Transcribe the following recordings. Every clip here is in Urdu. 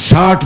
60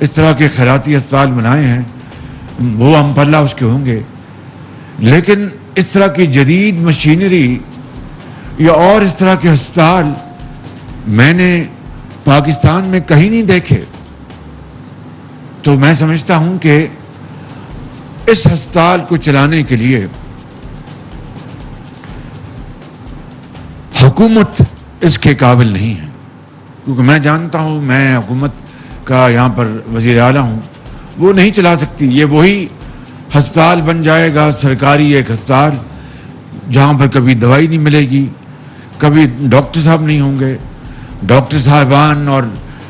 اس طرح کے خیراتی اسپتال بنائے ہیں، وہ ہم پلہ اس کے ہوں گے، لیکن اس طرح کی جدید مشینری یا اور اس طرح کے ہسپتال میں نے پاکستان میں کہیں نہیں دیکھے۔ تو میں سمجھتا ہوں کہ اس ہسپتال کو چلانے کے لیے حکومت اس کے قابل نہیں ہے، کیونکہ میں جانتا ہوں، میں حکومت کا یہاں پر وزیر اعلیٰ ہوں، وہ نہیں چلا سکتی۔ یہ وہی ہسپتال بن جائے گا، سرکاری ایک ہسپتال، جہاں پر کبھی دوائی نہیں ملے گی، کبھی ڈاکٹر صاحب نہیں ہوں گے۔ ڈاکٹر صاحبان اور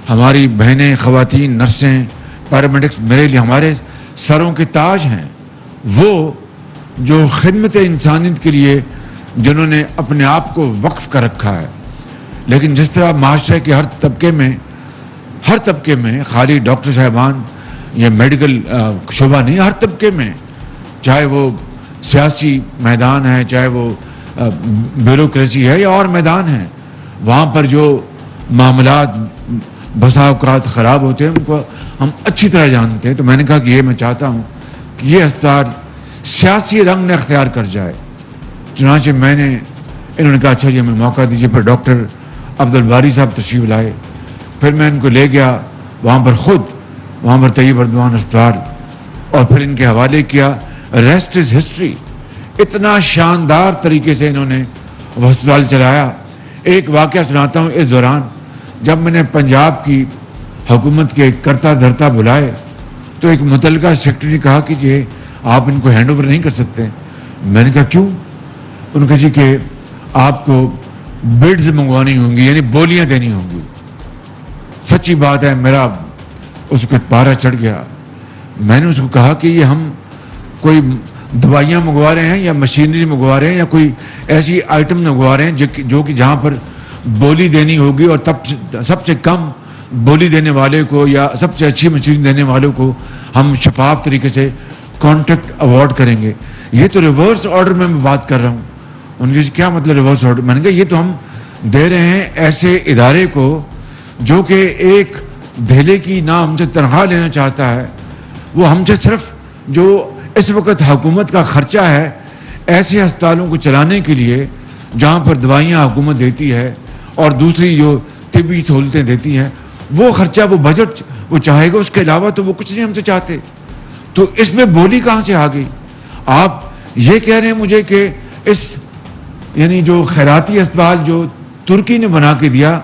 ہماری بہنیں، خواتین، نرسیں، پیرامیڈکس میرے لیے ہمارے سروں کے تاج ہیں، وہ جو خدمت انسانیت کے لیے جنہوں نے اپنے آپ کو وقف کر رکھا ہے۔ لیکن جس طرح معاشرے کے ہر طبقے میں خالی ڈاکٹر صاحبان یا میڈیکل شعبہ نہیں، ہر طبقے میں، چاہے وہ سیاسی میدان ہے، چاہے وہ بیوروکریسی ہے یا اور میدان ہے، وہاں پر جو معاملات بسا اوقات خراب ہوتے ہیں ان کو ہم اچھی طرح جانتے ہیں۔ تو میں نے کہا کہ یہ میں چاہتا ہوں کہ یہ ہسپتال سیاسی رنگ نہ اختیار کر جائے۔ چنانچہ انہوں نے کہا اچھا جی ہمیں موقع دیجیے۔ پھر ڈاکٹر عبدالباری صاحب تشریف لائے، پھر میں ان کو لے گیا وہاں پر طیب اردوان ہسپتال، اور پھر ان کے حوالے کیا۔ Rest is history. اتنا شاندار طریقے سے انہوں نے وہ ہسپتال چلایا۔ ایک واقعہ سناتا ہوں، اس دوران جب میں نے پنجاب کی حکومت کے کرتا دھرتا بلائے تو ایک متعلقہ سیکرٹری نے کہا کہ یہ آپ ان کو ہینڈ اوور نہیں کر سکتے۔ میں نے کہا کیوں؟ انہوں نے کہا جی کہ آپ کو بڈز منگوانی ہوں گی، یعنی بولیاں دینی ہوں گی۔ سچی بات ہے، میرا اس کو پارا چڑھ گیا۔ میں نے اس کو کہا کہ یہ ہم کوئی دوائیاں منگوا رہے ہیں یا مشینری منگوا رہے ہیں یا کوئی ایسی آئٹم منگوا رہے ہیں جو کہ جہاں پر بولی دینی ہوگی، اور سب سے کم بولی دینے والے کو یا سب سے اچھی مشینری دینے والوں کو ہم شفاف طریقے سے کانٹریکٹ اوارڈ کریں گے۔ یہ تو ریورس آرڈر میں بات کر رہا ہوں۔ ان کے کیا مطلب ریورس آرڈر؟ میں نے کہا یہ تو ہم دے رہے ہیں ایسے ادارے کو جو کہ ایک دھیلے کی نہ ہم سے تنخواہ لینا چاہتا ہے، وہ ہم سے صرف جو اس وقت حکومت کا خرچہ ہے ایسے ہسپتالوں کو چلانے کے لیے جہاں پر دوائیاں حکومت دیتی ہے اور دوسری جو طبی سہولتیں دیتی ہیں، وہ خرچہ، وہ بجٹ وہ چاہے گا، اس کے علاوہ تو وہ کچھ نہیں ہم سے چاہتے۔ تو اس میں بولی کہاں سے آ گئی؟ آپ یہ کہہ رہے ہیں مجھے کہ یعنی جو خیراتی اسپتال جو ترکی نے بنا کے دیا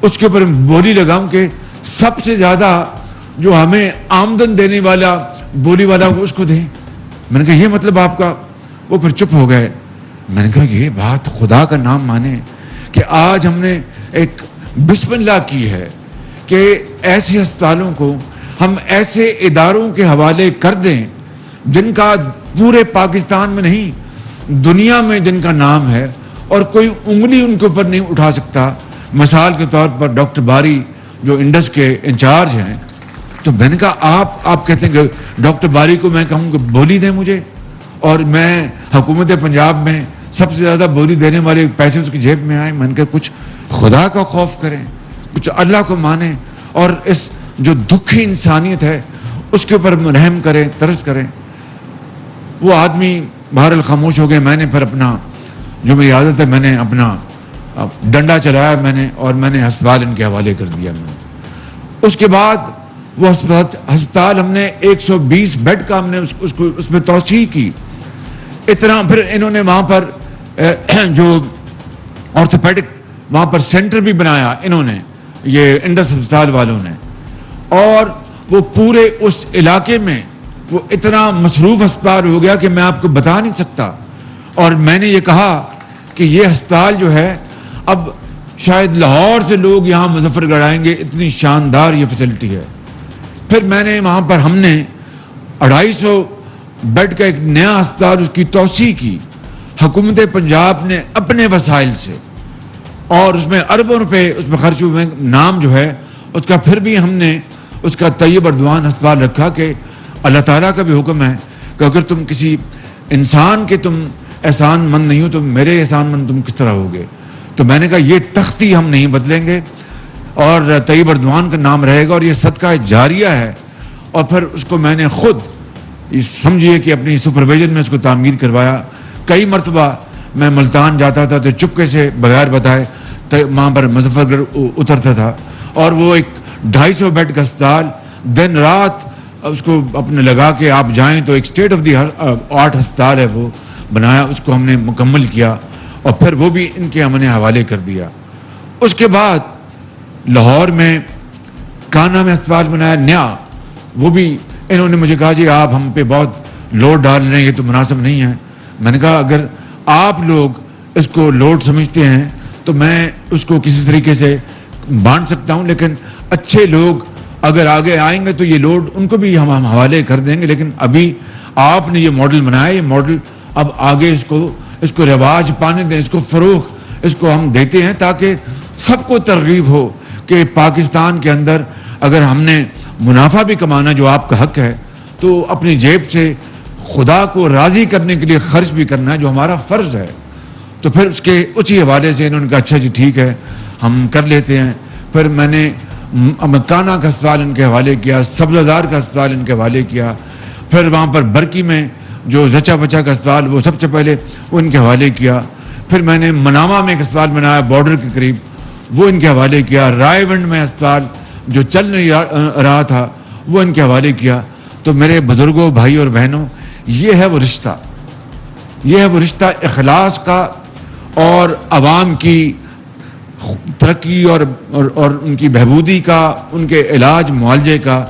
اس کے اوپر بولی لگاؤں کہ سب سے زیادہ جو ہمیں آمدن دینے والا بولی والا اس کو دیں۔ میں نے کہا یہ مطلب آپ کا؟ وہ پھر چپ ہو گئے۔ میں نے کہا یہ بات خدا کا نام مانے کہ آج ہم نے ایک بسم اللہ کی ہے کہ ایسے ہسپتالوں کو ہم ایسے اداروں کے حوالے کر دیں جن کا پورے پاکستان میں نہیں دنیا میں جن کا نام ہے اور کوئی انگلی ان کے اوپر نہیں اٹھا سکتا۔ مثال کے طور پر ڈاکٹر باری جو انڈس کے انچارج ہیں، تو میں نے کہا آپ کہتے ہیں کہ ڈاکٹر باری کو میں کہوں کہ بولی دیں مجھے، اور میں حکومت پنجاب میں سب سے زیادہ بولی دینے والے پیسے اس کی جیب میں آئے۔ میں نے کہا کچھ خدا کا خوف کریں، کچھ اللہ کو مانیں، اور اس جو دکھی انسانیت ہے اس کے اوپر رحم کریں، ترس کریں۔ وہ آدمی بہرحال خاموش ہو گئے۔ میں نے پھر اپنا جو میری عادت ہے میں نے اپنا ڈنڈا چلایا اور میں نے ہسپتال ان کے حوالے کر دیا۔ اس کے بعد وہ ہسپتال ہم نے 120 بیڈ کا ہم نے اس میں توسیع کی۔ اتنا پھر انہوں نے وہاں پر جو آرتھوپیڈک وہاں پر سینٹر بھی بنایا انہوں نے، یہ انڈس ہسپتال والوں نے، اور وہ پورے اس علاقے میں وہ اتنا مصروف ہسپتال ہو گیا کہ میں آپ کو بتا نہیں سکتا۔ اور میں نے یہ کہا کہ یہ ہسپتال جو ہے اب شاید لاہور سے لوگ یہاں مظفر گڑھ آئیں گے، اتنی شاندار یہ فیسلٹی ہے۔ پھر میں نے وہاں پر ہم نے 250 بیڈ کا ایک نیا ہسپتال اس کی توسیع کی، حکومت پنجاب نے اپنے وسائل سے، اور اس میں اربوں روپے اس میں خرچ ہوئے۔ نام جو ہے اس کا پھر بھی ہم نے اس کا طیب اردوان ہسپتال رکھا کہ اللہ تعالیٰ کا بھی حکم ہے کہ اگر تم کسی انسان کے تم احسان مند نہیں ہو تو میرے احسان مند تم کس طرح ہوگے۔ تو میں نے کہا یہ تختی ہم نہیں بدلیں گے، اور طیب اردوان کا نام رہے گا اور یہ صدقہ جاریہ ہے. اور پھر اس کو میں نے خود سمجھیے کہ اپنی سپرویژن میں اس کو تعمیر کروایا. کئی مرتبہ میں ملتان جاتا تھا تو چپکے سے بغیر بتائے وہاں پر مظفر گڑھ اترتا تھا, اور وہ ایک 250 بیڈ کا اسپتال دن رات اس کو اپنے لگا کے آپ جائیں تو ایک اسٹیٹ آف دی آرٹ ہسپتال ہے وہ بنایا. اس کو ہم نے مکمل کیا اور پھر وہ بھی ان کے ہم نے حوالے کر دیا. اس کے بعد لاہور میں کانا میں اسپتال بنایا نیا, وہ بھی انہوں نے مجھے کہا جی آپ ہم پہ بہت لوڈ ڈال رہے ہیں, یہ تو مناسب نہیں ہے. میں نے کہا اگر آپ لوگ اس کو لوڈ سمجھتے ہیں تو میں اس کو کسی طریقے سے بانٹ سکتا ہوں, لیکن اچھے لوگ اگر آگے آئیں گے تو یہ لوڈ ان کو بھی ہم حوالے کر دیں گے. لیکن ابھی آپ نے یہ ماڈل بنایا, یہ ماڈل اب آگے اس کو رواج پانے دیں, اس کو فروغ اس کو ہم دیتے ہیں تاکہ سب کو ترغیب ہو کہ پاکستان کے اندر اگر ہم نے منافع بھی کمانا جو آپ کا حق ہے تو اپنی جیب سے خدا کو راضی کرنے کے لیے خرچ بھی کرنا ہے جو ہمارا فرض ہے. تو پھر اس کے اسی حوالے سے انہوں نے کہا اچھا جی ٹھیک ہے ہم کر لیتے ہیں. پھر میں نے مکانہ کا اسپتال ان کے حوالے کیا, سبززار کا اسپتال ان کے حوالے کیا, پھر وہاں پر برکی میں جو زچا بچا کا اسپتال وہ سب سے پہلے وہ ان کے حوالے کیا. پھر میں نے منامہ میں ایک اسپتال بنایا بارڈر کے قریب, وہ ان کے حوالے کیا. رائے ونڈ میں اسپتال جو چل نہیں رہا تھا وہ ان کے حوالے کیا. تو میرے بزرگوں بھائی اور بہنوں یہ ہے وہ رشتہ, یہ ہے وہ رشتہ اخلاص کا اور عوام کی ترقی اور ان کی بہبودی کا, ان کے علاج معالجے کا,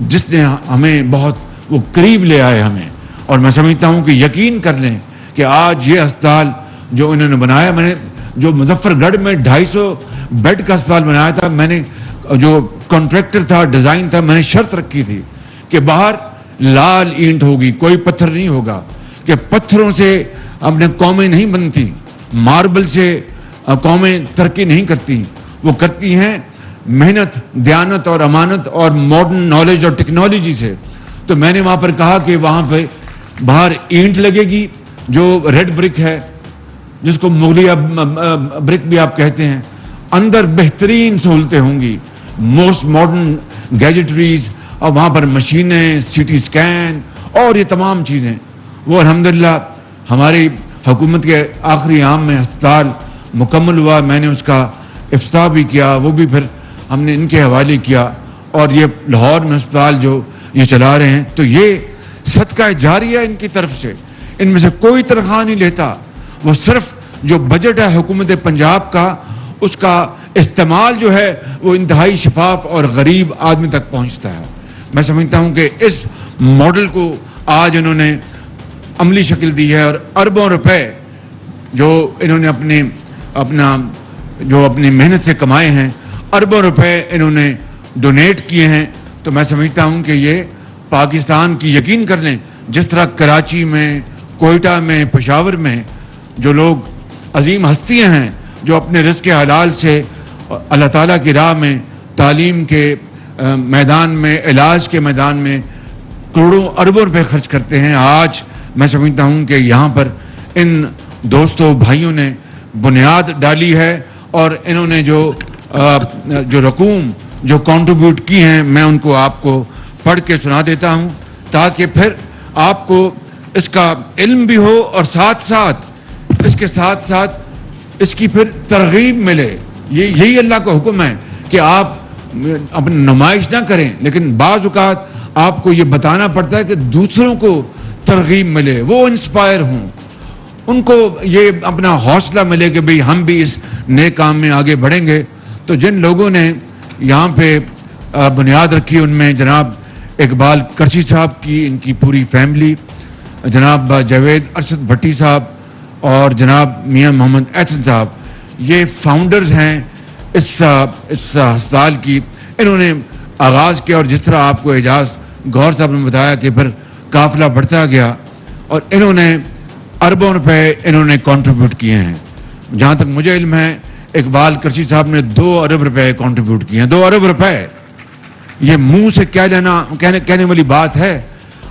جس نے ہمیں بہت وہ قریب لے آئے ہمیں. اور میں سمجھتا ہوں کہ یقین کر لیں کہ آج یہ اسپتال جو انہوں نے بنایا, میں نے جو مظفر گڑھ میں 250 بیڈ کا اسپتال بنایا تھا, میں نے جو کانٹریکٹر تھا ڈیزائن تھا میں نے شرط رکھی تھی کہ باہر لال اینٹ ہوگی, کوئی پتھر نہیں ہوگا, کہ پتھروں سے اپنے قومیں نہیں بنتی, ماربل سے قومیں ترقی نہیں کرتی, وہ کرتی ہیں محنت دیانت اور امانت اور ماڈرن نالج اور ٹیکنالوجی سے. تو میں نے وہاں پر کہا کہ وہاں پہ باہر اینٹ لگے گی جو ریڈ برک ہے جس کو مغلیہ برک بھی آپ کہتے ہیں, اندر بہترین سہولتیں ہوں گی, موسٹ ماڈرن گیجٹریز, اور وہاں پر مشینیں, سی ٹی اسکین اور یہ تمام چیزیں. وہ الحمدللہ ہماری حکومت کے آخری عام میں اسپتال مکمل ہوا, میں نے اس کا افتتاح بھی کیا, وہ بھی پھر ہم نے ان کے حوالے کیا. اور یہ لاہور میں اسپتال جو یہ چلا رہے ہیں تو یہ صدقہ جاریہ ان کی طرف سے, ان میں سے کوئی تنخواہ نہیں لیتا, وہ صرف جو بجٹ ہے حکومت پنجاب کا اس کا استعمال جو ہے وہ انتہائی شفاف اور غریب آدمی تک پہنچتا ہے. میں سمجھتا ہوں کہ اس ماڈل کو آج انہوں نے عملی شکل دی ہے, اور اربوں روپے جو انہوں نے اپنی محنت سے کمائے ہیں, اربوں روپے انہوں نے ڈونیٹ کیے ہیں. تو میں سمجھتا ہوں کہ یہ پاکستان کی, یقین کر لیں جس طرح کراچی میں, کوئٹہ میں, پشاور میں جو لوگ عظیم ہستیاں ہیں جو اپنے رزق حلال سے اللہ تعالیٰ کی راہ میں, تعلیم کے میدان میں, علاج کے میدان میں کروڑوں اربوں روپے خرچ کرتے ہیں, آج میں سمجھتا ہوں کہ یہاں پر ان دوستوں بھائیوں نے بنیاد ڈالی ہے. اور انہوں نے جو رقوم جو کنٹریبیوٹ کی ہیں میں ان کو آپ کو پڑھ کے سنا دیتا ہوں تاکہ پھر آپ کو اس کا علم بھی ہو اور ساتھ ساتھ اس کے ساتھ اس کی پھر ترغیب ملے. یہی اللہ کا حکم ہے کہ آپ اپنی نمائش نہ کریں, لیکن بعض اوقات آپ کو یہ بتانا پڑتا ہے کہ دوسروں کو ترغیب ملے, وہ انسپائر ہوں, ان کو یہ اپنا حوصلہ ملے کہ بھئی ہم بھی اس نئے کام میں آگے بڑھیں گے. تو جن لوگوں نے یہاں پہ بنیاد رکھی ان میں جناب اقبال کرچی صاحب کی, ان کی پوری فیملی, جناب جاوید ارشد بھٹی صاحب اور جناب میاں محمد احسن صاحب, یہ فاؤنڈرز ہیں اس ہسپتال کی. انہوں نے آغاز کیا اور جس طرح آپ کو اعجاز گور صاحب نے بتایا کہ پھر قافلہ بڑھتا گیا اور انہوں نے اربوں روپے انہوں نے کنٹریبیوٹ کیے ہیں. جہاں تک مجھے علم ہے اقبال کرچی صاحب نے 2 ارب روپے کنٹریبیوٹ کیے ہیں. 2 ارب روپے یہ منہ سے کہنے والی بات ہے,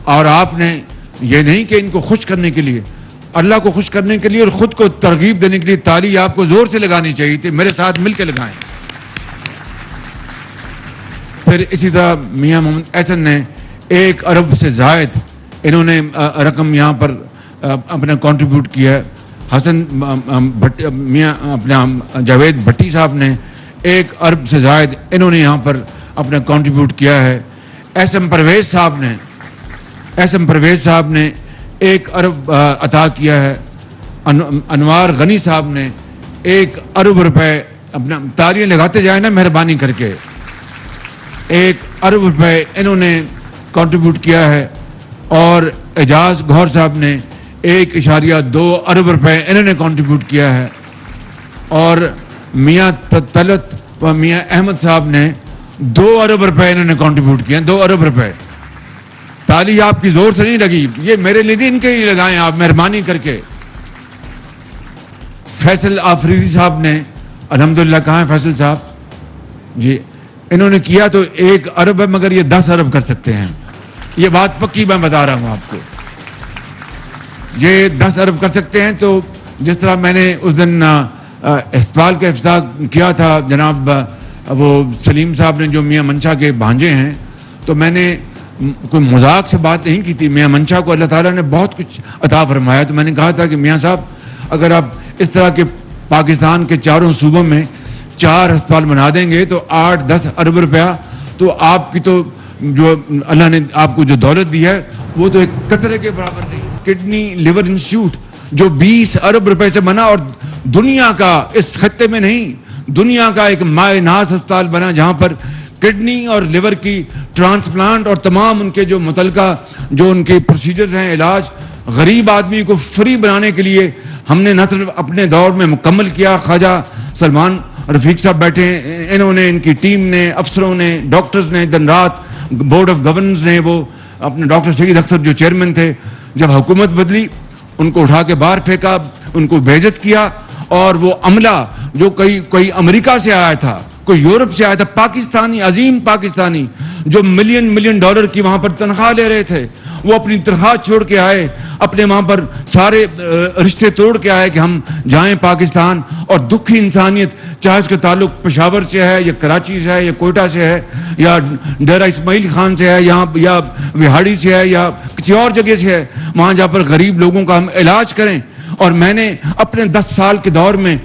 اور آپ نے یہ نہیں کہ ان کو خوش کرنے کے لیے, اللہ کو خوش کرنے کے لیے اور خود کو ترغیب دینے کے لیے تالی آپ کو زور سے لگانی چاہیے تھی. میرے ساتھ مل کے لگائیں. پھر اسی طرح میاں محمد احسن نے 1 ارب سے زائد انہوں نے رقم یہاں پر اپنا کنٹریبیوٹ کیا ہے. حسن میاں اپنا جاوید بھٹی صاحب نے 1 ارب سے زائد انہوں نے یہاں پر اپنا کنٹریبیوٹ کیا ہے. ایس ایم پرویز صاحب نے 1 ارب عطا کیا ہے. انوار غنی صاحب نے 1 ارب روپے اپنا تالیاں لگاتے جائیں نا مہربانی کر کے 1 ارب روپے انہوں نے کنٹریبیوٹ کیا ہے. اور اعجاز گوہر صاحب نے 1.2 ارب روپے انہوں نے کنٹریبیوٹ کیا ہے. اور میاں طلعت و میاں احمد صاحب نے 2 ارب روپے انہوں نے کنٹریبیوٹ کیا. 2 ارب روپے. تالی آپ کی زور سے نہیں لگی, یہ میرے لیے ان کے لیے لگائیں آپ مہربانی کر کے. فیصل آفریدی صاحب نے الحمدللہ, کہاں ہیں فیصل صاحب جی, انہوں نے کیا تو 1 ارب ہے مگر یہ 10 ارب کر سکتے ہیں. یہ بات پکی میں بتا رہا ہوں آپ کو, یہ 10 ارب کر سکتے ہیں. تو جس طرح میں نے اس دن اسپتال کا افتتاح کیا تھا, جناب وہ سلیم صاحب نے جو میاں منشا کے بھانجے ہیں, تو میں نے کوئی مذاق سے بات نہیں کی تھی. میاں منشا کو اللہ تعالیٰ نے بہت کچھ عطا فرمایا, تو میں نے کہا تھا کہ میاں صاحب اگر آپ اس طرح کے پاکستان کے 4 صوبوں میں 4 ہسپتال بنا دیں گے تو 8-10 ارب روپیہ, تو آپ کی تو جو اللہ نے آپ کو جو دولت دی ہے وہ تو ایک قطرے کے برابر نہیں. کڈنی لیور انسٹیٹیوٹ جو 20 ارب روپے سے بنا, اور دنیا کا, اس خطے میں نہیں, دنیا کا ایک مائع ناز ہسپتال بنا جہاں پر کڈنی اور لیور کی ٹرانسپلانٹ اور تمام ان کے جو متعلقہ جو ان کے پروسیجرز ہیں, علاج غریب آدمی کو فری بنانے کے لیے ہم نے نہ صرف اپنے دور میں مکمل کیا. خواجہ سلمان رفیق صاحب بیٹھے ہیں, انہوں نے, ان کی ٹیم نے, افسروں نے, ڈاکٹرز نے دن رات, بورڈ آف گورننس نے, وہ اپنے ڈاکٹر سعید اختر جو چیئرمین تھے, جب حکومت بدلی ان کو اٹھا کے باہر پھینکا, ان کو بےعزت کیا. اور وہ عملہ جو کوئی امریکہ سے آیا تھا, کوئی یورپ سے آیا تھا, پاکستانی, عظیم پاکستانی جو ملین ڈالر کی وہاں پر تنخواہ لے رہے تھے, وہ اپنی تنخواہ چھوڑ کے آئے, اپنے وہاں پر سارے رشتے توڑ کے آئے کہ ہم جائیں پاکستان. اور دکھی انسانیت, چاہے اس کا تعلق پشاور سے ہے یا کراچی سے ہے یا کوئٹہ سے ہے یا ڈیرہ اسماعیل خان سے ہے یا وہاڑی سے ہے یا کسی اور جگہ سے ہے, وہاں جا پر غریب لوگوں کا ہم علاج کریں. اور میں نے اپنے 10 سال کے دور میں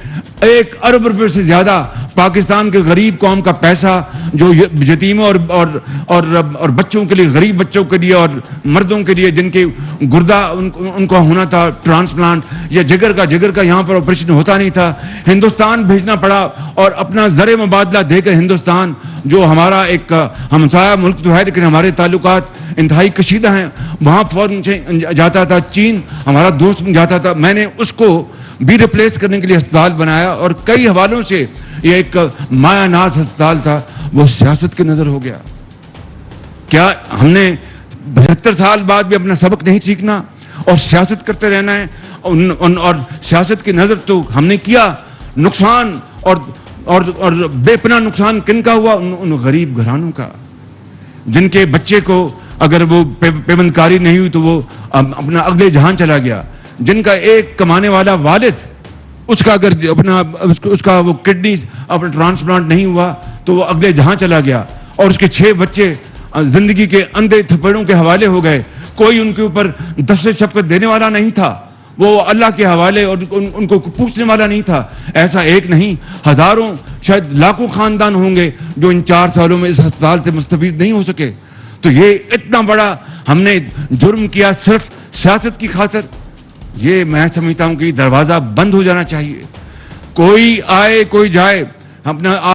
1 ارب روپے سے زیادہ پاکستان کے غریب قوم کا پیسہ جو یتیموں اور بچوں کے لیے, غریب بچوں کے لیے اور مردوں کے لیے جن کے گردہ ان کو ہونا تھا ٹرانسپلانٹ, یا جگر کا یہاں پر آپریشن ہوتا نہیں تھا, ہندوستان بھیجنا پڑا. اور اپنا زر مبادلہ دے کر ہندوستان, جو ہمارا ایک ہمسایہ ملک تو ہے لیکن ہمارے تعلقات انتہائی کشیدہ ہیں, وہاں فوراً جاتا تھا. چین ہمارا دوست جاتا تھا. میں نے اس کو بھی ریپلیس کرنے کے لیے ہسپتال بنایا, اور کئی حوالوں سے یہ ایک مایہ ناز ہسپتال تھا, وہ سیاست کے نظر ہو گیا. کیا ہم نے 72 سال بعد بھی اپنا سبق نہیں سیکھنا اور سیاست کرتے رہنا ہے؟ اور سیاست کی نظر تو ہم نے کیا. نقصان اور بے پناہ نقصان کن کا ہوا؟ ان غریب گھرانوں کا, جن کے بچے کو اگر وہ پیوند کاری نہیں ہوئی تو وہ اپنا اگلے جہان چلا گیا. جن کا ایک کمانے والا والد, اس کا اگر اس کا وہ کڈنی اپنا ٹرانسپلانٹ نہیں ہوا تو وہ اگلے جہاں چلا گیا. اور اس کے 6 بچے زندگی کے اندھے تھپڑوں کے حوالے ہو گئے. کوئی ان کے اوپر دست شفقت دینے والا نہیں تھا, وہ اللہ کے حوالے اور ان کو پوچھنے والا نہیں تھا. ایسا ایک نہیں, ہزاروں شاید لاکھوں خاندان ہوں گے جو ان 4 سالوں میں اس ہسپتال سے مستفید نہیں ہو سکے. تو یہ اتنا بڑا ہم نے جرم کیا صرف سیاست کی خاطر. یہ میں سمجھتا ہوں کہ دروازہ بند ہو جانا چاہیے. کوئی آئے کوئی جائے, اپنا